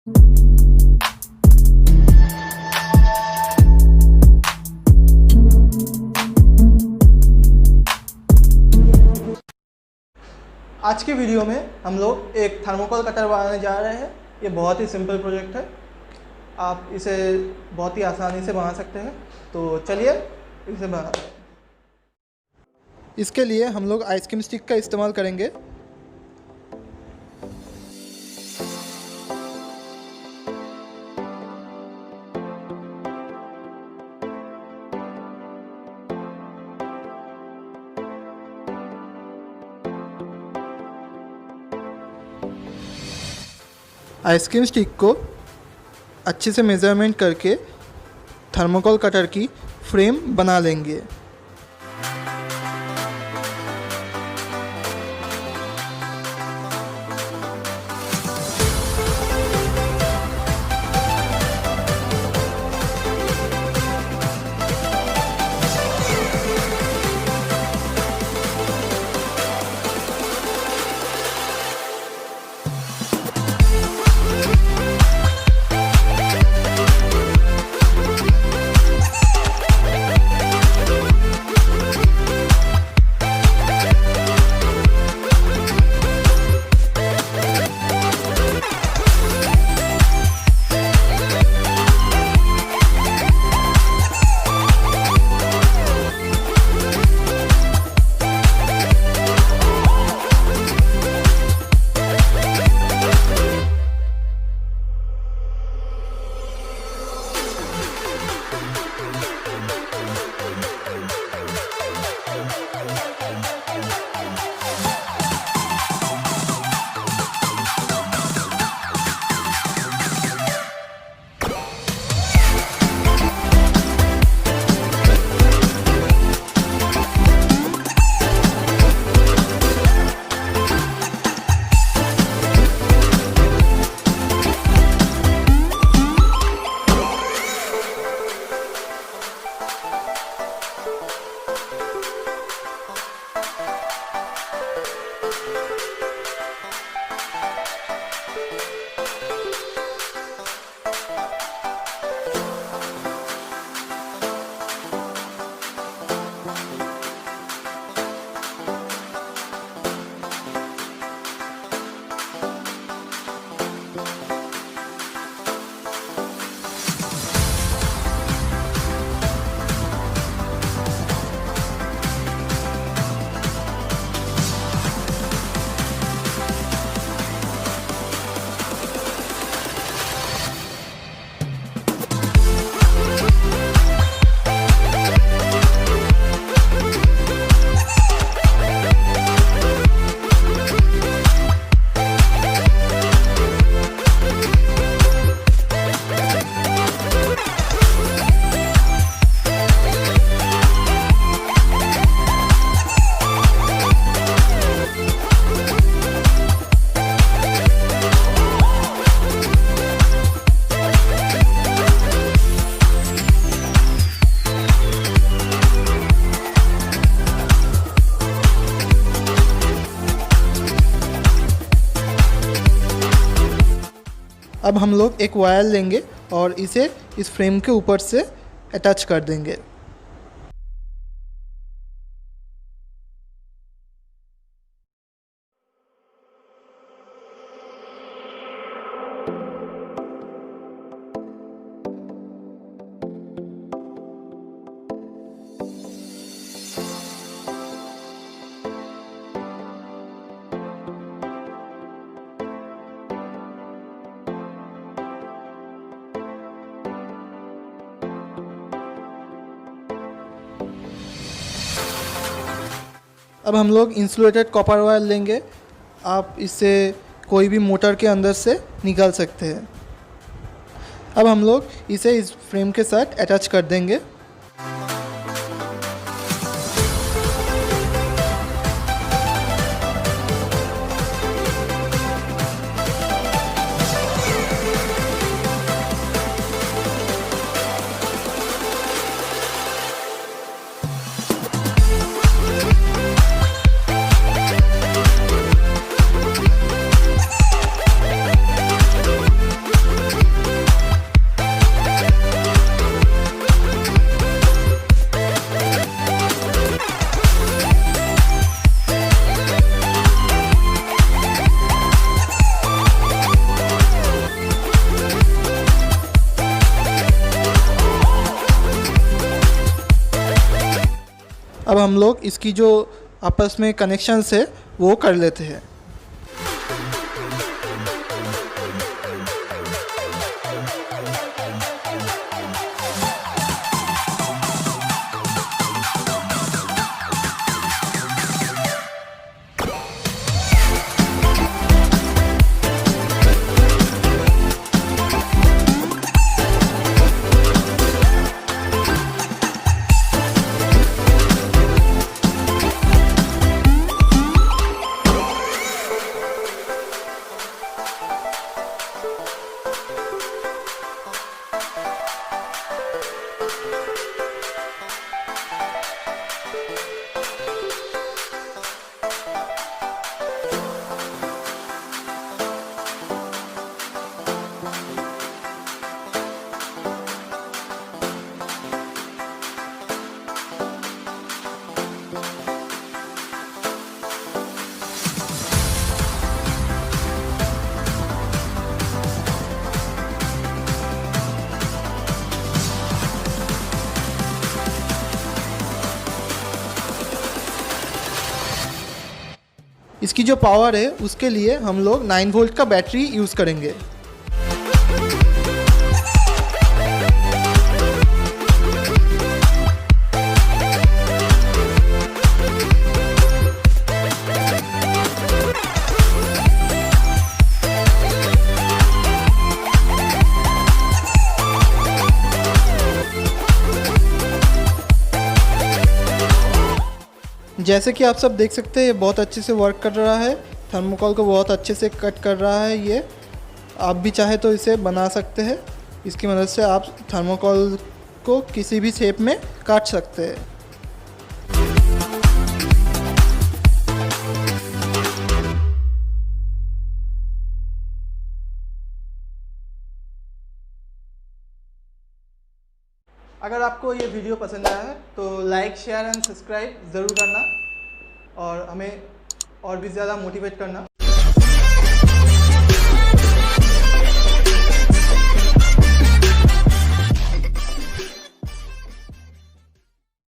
आज की वीडियो में हम लोग एक थर्मोकोल कटर बनाने जा रहे हैं। ये बहुत ही सिंपल प्रोजेक्ट है, आप इसे बहुत ही आसानी से बना सकते हैं। तो चलिए इसे बनाते हैं। इसके लिए हम लोग आइसक्रीम स्टिक का इस्तेमाल करेंगे। आइसक्रीम स्टिक को अच्छे से मेज़रमेंट करके थर्मोकोल कटर की फ्रेम बना लेंगे। अब हम लोग एक वायर लेंगे और इसे इस फ्रेम के ऊपर से अटैच कर देंगे। अब हम लोग इंसुलेटेड कॉपर वायर लेंगे। आप इसे कोई भी मोटर के अंदर से निकाल सकते हैं। अब हम लोग इसे इस फ्रेम के साथ अटैच कर देंगे। अब हम लोग इसकी जो आपस में कनेक्शंस है वो कर लेते हैं। इसकी जो पावर है उसके लिए हम लोग 9 वोल्ट का बैटरी यूज़ करेंगे। जैसे कि आप सब देख सकते हैं ये बहुत अच्छे से वर्क कर रहा है, थर्मोकोल को बहुत अच्छे से कट कर रहा है। ये आप भी चाहे तो इसे बना सकते हैं, इसकी मदद से आप थर्मोकोल को किसी भी शेप में काट सकते हैं। अगर आपको ये वीडियो पसंद आया है तो लाइक, शेयर एंड सब्सक्राइब ज़रूर करना और हमें और भी ज़्यादा मोटिवेट करना।